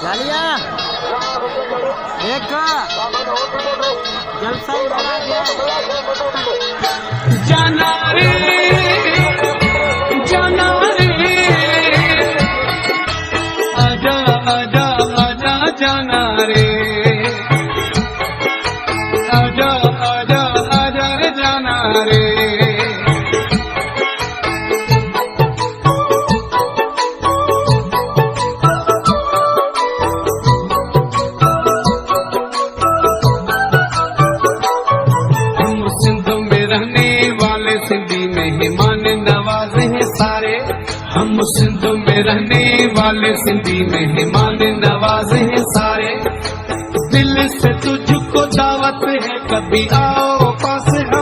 लालिया एक जलसा ही बना दिया। जाना रे जाना रे आजा आजा आजा जाना रे आजा आजा आजा रे जाना रे। सिंधी मेहमान नवाजे हैं सारे, हम सिंध में रहने वाले सिंधी मेहमान नवाजे हैं सारे। दिल से तुझको दावत है कभी आओ पास।